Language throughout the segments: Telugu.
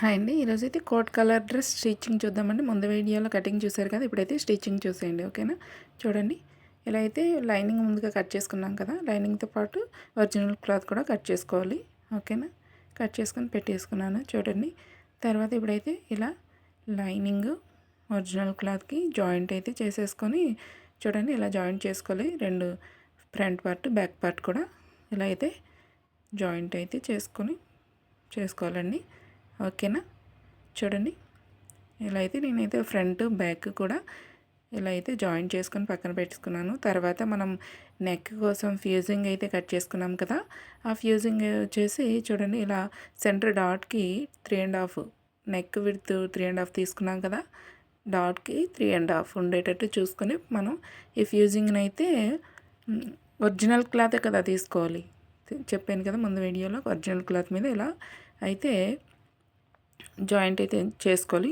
హాయ్ అండి. ఈరోజైతే కోట్ కలర్ డ్రెస్ స్టిచ్చింగ్ చూద్దామండి. ముందు వీడియోలో కటింగ్ చూసారు కదా, ఇప్పుడైతే స్టిచ్చింగ్ చూసేయండి. ఓకేనా? చూడండి, ఇలా అయితే లైనింగ్ ముందుగా కట్ చేసుకున్నాం కదా, లైనింగ్తో పాటు ఒరిజినల్ క్లాత్ కూడా కట్ చేసుకోవాలి. ఓకేనా? కట్ చేసుకొని పెట్టేసుకున్నాను చూడండి. తర్వాత ఇప్పుడైతే ఇలా లైనింగ్ ఒరిజినల్ క్లాత్కి జాయింట్ అయితే చేసేసుకొని చూడండి, ఇలా జాయింట్ చేసుకోవాలి. రెండు ఫ్రంట్ పార్ట్ బ్యాక్ పార్ట్ కూడా ఇలా అయితే జాయింట్ అయితే చేసుకోవాలండి. ఓకేనా? చూడండి, ఇలా అయితే నేనైతే ఫ్రంట్ బ్యాక్ కూడా ఇలా అయితే జాయిన్ చేసుకొని పక్కన పెట్టుకున్నాను. తర్వాత మనం నెక్ కోసం ఫ్యూజింగ్ అయితే కట్ చేసుకున్నాం కదా, ఆ ఫ్యూజింగ్ వచ్చేసి చూడండి, ఇలా సెంటర్ డాట్కి 3.5 నెక్ విడ్త్ 3.5 తీసుకున్నాం కదా, డాట్కి 3.5 ఉండేటట్టు చూసుకొని మనం ఈ ఫ్యూజింగ్ని అయితే ఒరిజినల్ క్లాతే కదా తీసుకోవాలి. చెప్పాను కదా ముందు వీడియోలో, ఒరిజినల్ క్లాత్ మీద ఇలా అయితే జాయింట్ అయితే చేసుకోవాలి.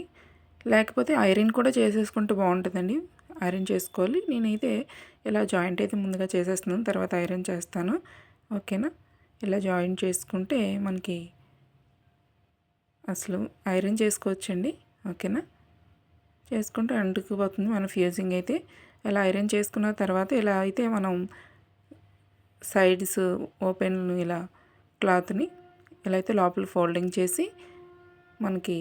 లేకపోతే ఐరన్ కూడా చేసేసుకుంటే బాగుంటుందండి. ఐరన్ చేసుకోవాలి. నేనైతే ఇలా జాయింట్ అయితే ముందుగా చేసేస్తున్నాను, తర్వాత ఐరన్ చేస్తాను. ఓకేనా? ఇలా జాయింట్ చేసుకుంటే మనకి అసలు ఐరన్ చేసుకోవచ్చండి. ఓకేనా? చేసుకుంటే అంటుకుపోతుంది మన ఫ్యూజింగ్ అయితే. ఇలా ఐరన్ చేసుకున్న తర్వాత ఇలా అయితే మనం సైడ్స్ ఓపెన్ ఇలా క్లాత్ని ఇలా అయితే లోపల ఫోల్డింగ్ చేసి మనకి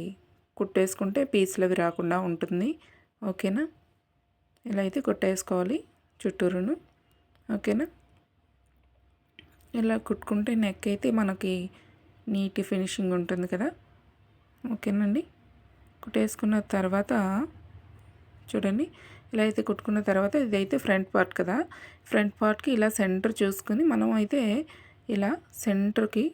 కుట్టేసుకుంటే పీసులు అవి రాకుండా ఉంటుంది. ఓకేనా? ఇలా అయితే కుట్టేసుకోవాలి చుట్టూరును. ఓకేనా? ఇలా కుట్టుకుంటే నెక్ అయితే మనకి నీట్ ఫినిషింగ్ ఉంటుంది కదా. ఓకేనండి? కుట్టేసుకున్న తర్వాత చూడండి, ఇలా అయితే కుట్టుకున్న తర్వాత ఇదైతే ఫ్రంట్ పార్ట్ కదా, ఫ్రంట్ పార్ట్కి ఇలా సెంటర్ చూసుకొని మనం అయితే ఇలా సెంటర్కి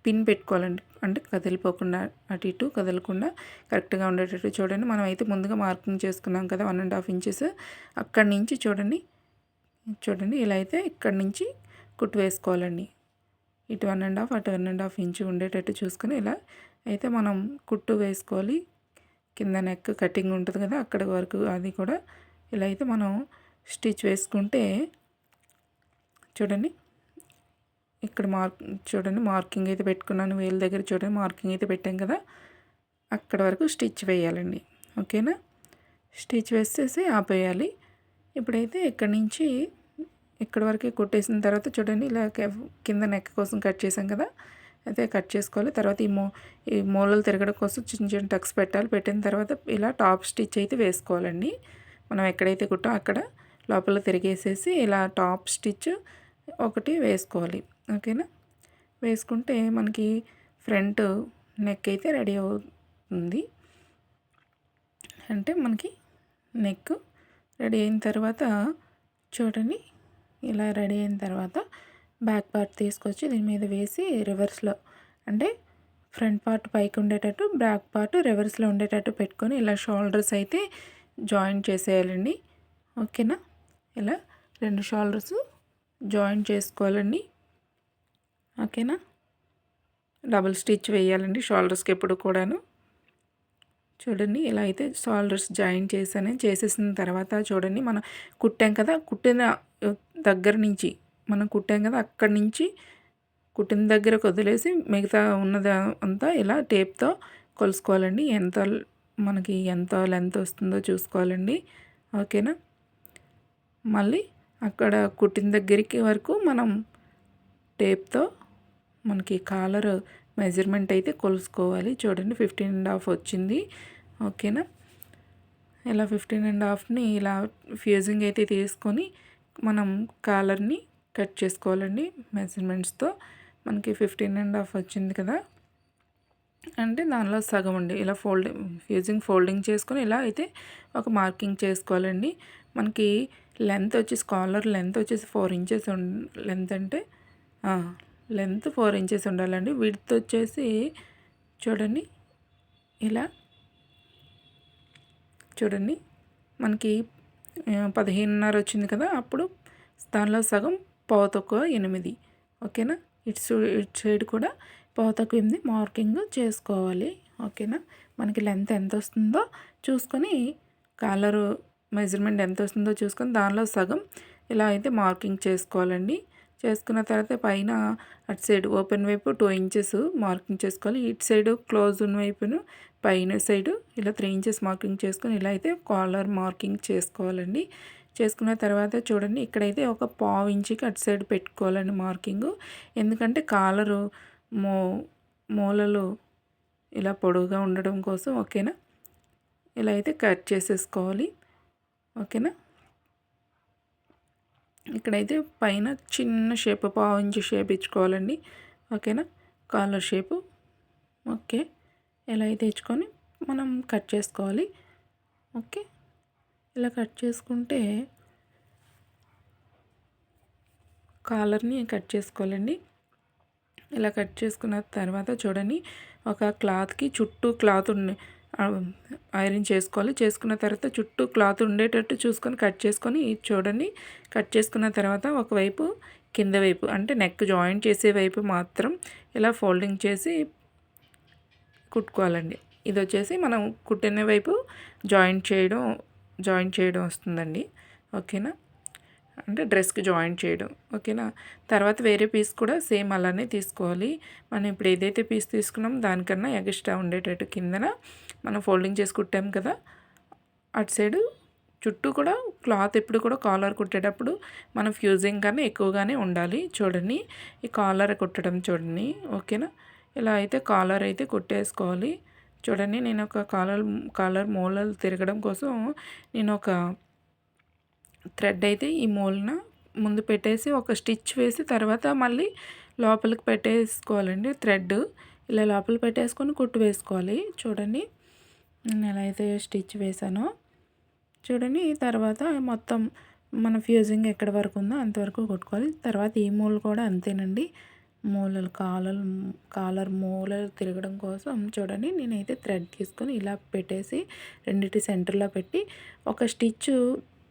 పిన్ పెట్టుకోవాలండి. అంటే కదిలిపోకుండా, అటు ఇటు కదలకుండా కరెక్ట్గా ఉండేటట్టు చూడండి. మనం అయితే ముందుగా మార్కింగ్ చేసుకున్నాం కదా 1.5 ఇంచెస్, అక్కడి నుంచి చూడండి ఇలా అయితే ఇక్కడి నుంచి కుట్టు వేసుకోవాలండి. ఇటు 1.5 అటు 1.5 ఇంచు ఉండేటట్టు చూసుకొని ఇలా అయితే మనం కుట్టు వేసుకోవాలి. కింద నెక్ కటింగ్ ఉంటుంది కదా, అక్కడి వరకు అది కూడా ఇలా అయితే మనం స్టిచ్ వేసుకుంటే చూడండి, ఇక్కడ చూడండి మార్కింగ్ అయితే పెట్టుకున్నాను. వేలు దగ్గర చూడండి మార్కింగ్ అయితే పెట్టాం కదా, అక్కడ వరకు స్టిచ్ వేయాలండి. ఓకేనా? స్టిచ్ వేసేసి ఆపేయాలి. ఇప్పుడైతే ఇక్కడ నుంచి ఇక్కడ వరకే కుట్టేసిన తర్వాత చూడండి, ఇలా కింద నెక్ కోసం కట్ చేసాం కదా, అయితే కట్ చేసుకోవాలి. తర్వాత ఈ మూలలు తిరగడం కోసం చిన్న చిన్న టక్స్ పెట్టాలి. పెట్టిన తర్వాత ఇలా టాప్ స్టిచ్ అయితే వేసుకోవాలండి. మనం ఎక్కడైతే కుట్టాం అక్కడ లోపల తిరిగేసేసి ఇలా టాప్ స్టిచ్ ఒకటి వేసుకోవాలి. ఓకేనా? వేసుకుంటే మనకి ఫ్రంట్ నెక్ అయితే రెడీ అవుతుంది. అంటే మనకి నెక్ రెడీ అయిన తర్వాత చూడండి, ఇలా రెడీ అయిన తర్వాత బ్యాక్ పార్ట్ తీసుకొచ్చి దీని మీద వేసి రివర్స్లో, అంటే ఫ్రంట్ పార్ట్ పైకి ఉండేటట్టు బ్యాక్ పార్ట్ రివర్స్లో ఉండేటట్టు పెట్టుకొని ఇలా షోల్డర్స్ అయితే జాయింట్ చేసేయాలండి. ఓకేనా? ఇలా రెండు షోల్డర్స్ జాయింట్ చేసుకోవాలండి. ఓకేనా? డబుల్ స్టిచ్ వేయాలండి షోల్డర్స్కి ఎప్పుడు కూడాను. చూడండి, ఇలా అయితే షోల్డర్స్ జాయిన్ చేసేసిన తర్వాత చూడండి, మనం కుట్టాం కదా, కుట్టిన దగ్గర నుంచి మనం కుట్టాం కదా, అక్కడి నుంచి కుట్టిన దగ్గరకు వదిలేసి మిగతా ఉన్నది అంతా ఇలా టేప్తో కొలుసుకోవాలండి. మనకి ఎంత లెంత్ వస్తుందో చూసుకోవాలండి. ఓకేనా? మళ్ళీ అక్కడ కుట్టిన దగ్గరికి వరకు మనం టేప్తో మనకి కాలర్ మెజర్మెంట్ అయితే కొలుసుకోవాలి. చూడండి 15.5 వచ్చింది. ఓకేనా? ఇలా 15.5ని ఇలా ఫ్యూజింగ్ అయితే తీసుకొని మనం కాలర్ని కట్ చేసుకోవాలండి. మెజర్మెంట్స్తో మనకి 15.5 వచ్చింది కదా, అంటే దానిలో సగం అండి. ఇలా ఫ్యూజింగ్ చేసుకొని ఇలా అయితే ఒక మార్కింగ్ చేసుకోవాలండి. మనకి లెంత్ వచ్చేసి కాలర్ లెంత్ వచ్చేసి 4 ఇంచెస్ లెంత్, అంటే లెంత్ 4 ఇంచెస్ ఉండాలండి. విడ్త్ వచ్చేసి చూడండి, ఇలా చూడండి మనకి 15.5 వచ్చింది కదా, అప్పుడు దానిలో సగం పావు తక్కువ 8. ఓకేనా? ఇటు సైడ్ కూడా పావు తక్కువ 8 మార్కింగ్ చేసుకోవాలి. ఓకేనా? మనకి లెంత్ ఎంత వస్తుందో చూసుకొని, కాలరు మెజర్మెంట్ ఎంత వస్తుందో చూసుకొని దానిలో సగం ఇలా అయితే మార్కింగ్ చేసుకోవాలండి. చేసుకున్న తర్వాత పైన అటు సైడ్ ఓపెన్ వైపు 2 ఇంచెస్ మార్కింగ్ చేసుకోవాలి. ఇటు సైడ్ క్లోజ్ ఉన్న వైపును పైన సైడు ఇలా 3 ఇంచెస్ మార్కింగ్ చేసుకొని ఇలా అయితే కాలర్ మార్కింగ్ చేసుకోవాలండి. చేసుకున్న తర్వాత చూడండి ఇక్కడైతే ఒక పావు ఇంచుకి అటు సైడ్ పెట్టుకోవాలండి మార్కింగు. ఎందుకంటే కాలరు మూలలు ఇలా పొడవుగా ఉండడం కోసం. ఓకేనా, ఇలా అయితే కట్ చేసేసుకోవాలి. ఓకేనా, ఇక్కడైతే పైన చిన్న షేప్ పావు ఇంచు షేప్ ఇచ్చుకోవాలండి. ఓకేనా, కాలర్ షేపు. ఓకే, ఇలా అయితే ఇచ్చుకొని మనం కట్ చేసుకోవాలి. ఓకే, ఇలా కట్ చేసుకుంటే కాలర్ని కట్ చేసుకోవాలండి. ఇలా కట్ చేసుకున్న తర్వాత చూడండి ఒక క్లాత్కి చుట్టూ క్లాత్ ఐరన్ చేసుకోవాలి. చేసుకున్న తర్వాత చుట్టూ క్లాత్ ఉండేటట్టు చూసుకొని కట్ చేసుకొని చూడండి. కట్ చేసుకున్న తర్వాత ఒకవైపు కింద వైపు అంటే నెక్ జాయింట్ చేసే వైపు మాత్రం ఇలా ఫోల్డింగ్ చేసి కుట్టుకోవాలండి. ఇది వచ్చేసి మనం కుట్టిన వైపు జాయింట్ చేయడం వస్తుందండి. ఓకేనా, అంటే డ్రెస్కి జాయింట్ చేయడం. ఓకేనా, తర్వాత వేరే పీస్ కూడా సేమ్ అలానే తీసుకోవాలి. మనం ఇప్పుడు ఏదైతే పీస్ తీసుకున్నామో దానికన్నా ఎక్స్ట్రా ఉండేటట్టు కిందన మనం ఫోల్డింగ్ చేసి కుట్టాం కదా, అటు సైడు చుట్టూ కూడా క్లాత్ ఎప్పుడు కూడా కాలర్ కుట్టేటప్పుడు మనం ఫ్యూజింగ్ కన్నా ఎక్కువగానే ఉండాలి. చూడండి ఈ కాలర్ కుట్టడం చూడండి. ఓకేనా, ఇలా అయితే కాలర్ అయితే కుట్టేసుకోవాలి. చూడండి నేను ఒక కాలర్ మూలలు తిరగడం కోసం నేను ఒక థ్రెడ్ అయితే ఈ మూలన ముందు పెట్టేసి ఒక స్టిచ్ వేసి తర్వాత మళ్ళీ లోపలికి పెట్టేసుకోవాలండి. థ్రెడ్ ఇలా లోపల పెట్టేసుకొని కుట్టు వేసుకోవాలి. చూడండి నేను ఎలా అయితే స్టిచ్ వేసానో చూడండి. తర్వాత మొత్తం మన ఫ్యూజింగ్ ఎక్కడి వరకు ఉందో అంతవరకు కుట్టుకోవాలి. తర్వాత ఈ మూల కూడా అంతేనండి. మూలలు కాలర్ మూలలు తిరగడం కోసం చూడండి నేనైతే థ్రెడ్ తీసుకొని ఇలా పెట్టేసి రెండిటి సెంటర్లో పెట్టి ఒక స్టిచ్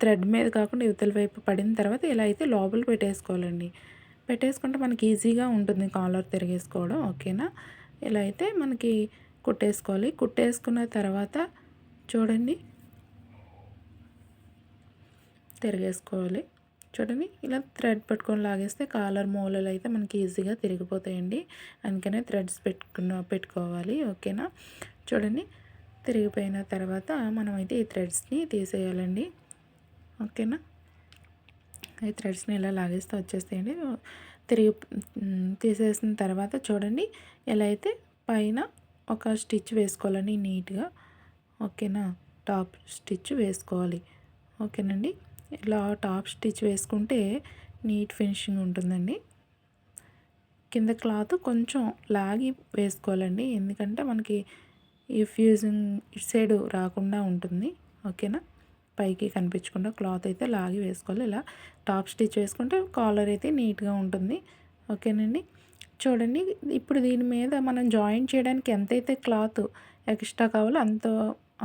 థ్రెడ్ మీద కాకుండా యువతల వైపు పడిన తర్వాత ఇలా అయితే లోపల పెట్టేసుకోవాలండి. పెట్టేసుకుంటే మనకి ఈజీగా ఉంటుంది కాలర్ తిరిగేసుకోవడం. ఓకేనా, ఇలా అయితే మనకి కుట్టేసుకోవాలి. కుట్టేసుకున్న తర్వాత చూడండి తిరిగేసుకోవాలి. చూడండి ఇలా థ్రెడ్ పెట్టుకొని లాగేస్తే కాలర్ మూలలు అయితే మనకి ఈజీగా తిరిగిపోతాయండి. అందుకనే థ్రెడ్స్ పెట్టుకోవాలి. ఓకేనా, చూడండి తిరిగిపోయిన తర్వాత మనమైతే ఈ థ్రెడ్స్ని తీసేయాలండి. ఓకేనా, ఈ థ్రెడ్స్ని ఇలా లాగేస్తే వచ్చేస్తాయండి. తీసేసిన తర్వాత చూడండి ఎలా అయితే పైన ఒక స్టిచ్ వేసుకోవాలండి నీట్గా. ఓకేనా, టాప్ స్టిచ్ వేసుకోవాలి. ఓకేనండి, ఇలా టాప్ స్టిచ్ వేసుకుంటే నీట్ ఫినిషింగ్ ఉంటుందండి. కింద క్లాత్ కొంచెం లాగి వేసుకోవాలండి, ఎందుకంటే మనకి ఈ ఫ్యూజింగ్ ఇటు సైడు రాకుండా ఉంటుంది. ఓకేనా, పైకి కనిపించకుండా క్లాత్ అయితే లాగి వేసుకోవాలి. ఇలా టాప్ స్టిచ్ వేసుకుంటే కాలర్ అయితే నీట్గా ఉంటుంది. ఓకేనండి, చూడండి ఇప్పుడు దీని మీద మనం జాయిన్ చేయడానికి ఎంతైతే క్లాత్ ఎక్స్ట్రా కావాలో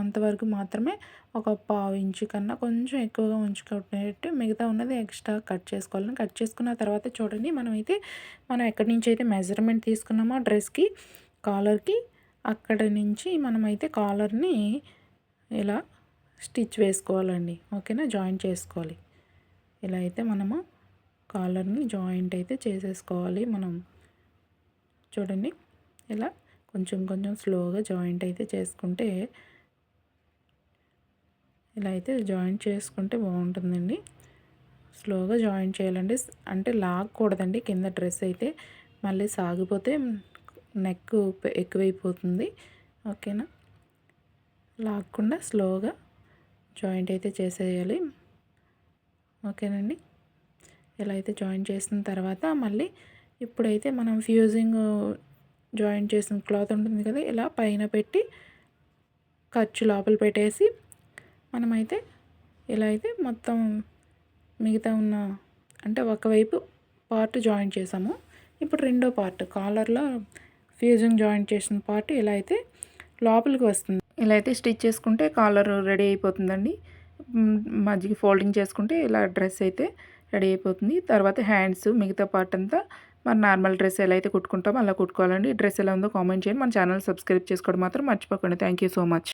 అంతవరకు మాత్రమే ఒక పావు ఇంచు కన్నా కొంచెం ఎక్కువగా ఉంచుకునేటట్టు మిగతా ఉన్నది ఎక్స్ట్రా కట్ చేసుకోవాలని. కట్ చేసుకున్న తర్వాత చూడండి మనం ఎక్కడి నుంచి అయితే మెజర్మెంట్ తీసుకున్నామో డ్రెస్కి కాలర్కి అక్కడి నుంచి మనమైతే కాలర్ని ఇలా స్టిచ్ వేసుకోవాలండి. ఓకేనా, జాయింట్ చేసుకోవాలి. ఇలా అయితే మనము కాలర్ని జాయింట్ అయితే చేసేసుకోవాలి. మనం చూడండి ఇలా కొంచెం స్లోగా జాయింట్ అయితే చేసుకుంటే ఇలా అయితే జాయింట్ చేసుకుంటే బాగుంటుందండి. స్లోగా జాయింట్ చేయాలండి, అంటే లాగకూడదండి. కింద డ్రెస్ అయితే మళ్ళీ సాగిపోతే నెక్ ఎక్కువైపోతుంది. ఓకేనా, లాగకుండా స్లోగా జాయింట్ అయితే చేసేయాలి. ఓకేనండి, ఇలా అయితే జాయింట్ చేసిన తర్వాత మళ్ళీ ఇప్పుడైతే మనం ఫ్యూజింగ్ జాయింట్ చేసిన క్లాత్ ఉంటుంది కదా, ఇలా పైన పెట్టి ఖర్చు లోపల పెట్టేసి మనమైతే ఇలా అయితే మొత్తం మిగతా ఉన్న అంటే ఒకవైపు పార్ట్ జాయింట్ చేసాము. ఇప్పుడు రెండో పార్ట్ కాలర్లో ఫ్యూజింగ్ జాయింట్ చేసిన పార్ట్ ఇలా అయితే లోపలికి వస్తుంది. ఇలా అయితే స్టిచ్ చేసుకుంటే కాలర్ రెడీ అయిపోతుందండి. మధ్యకి ఫోల్డింగ్ చేసుకుంటే ఇలా డ్రెస్ అయితే రెడీ అయిపోతుంది. తర్వాత హ్యాండ్స్ మిగతా పార్ట్ అంతా మన నార్మల్ డ్రెస్ ఎలా అయితే కుట్టుకుంటామో అలా కుట్టుకోవాలండి. డ్రెస్ ఎలా ఉందో కామెంట్ చేయండి. మన ఛానల్ సబ్స్క్రైబ్ చేసుకోవడం మాత్రం మర్చిపోకండి. Thank you so much.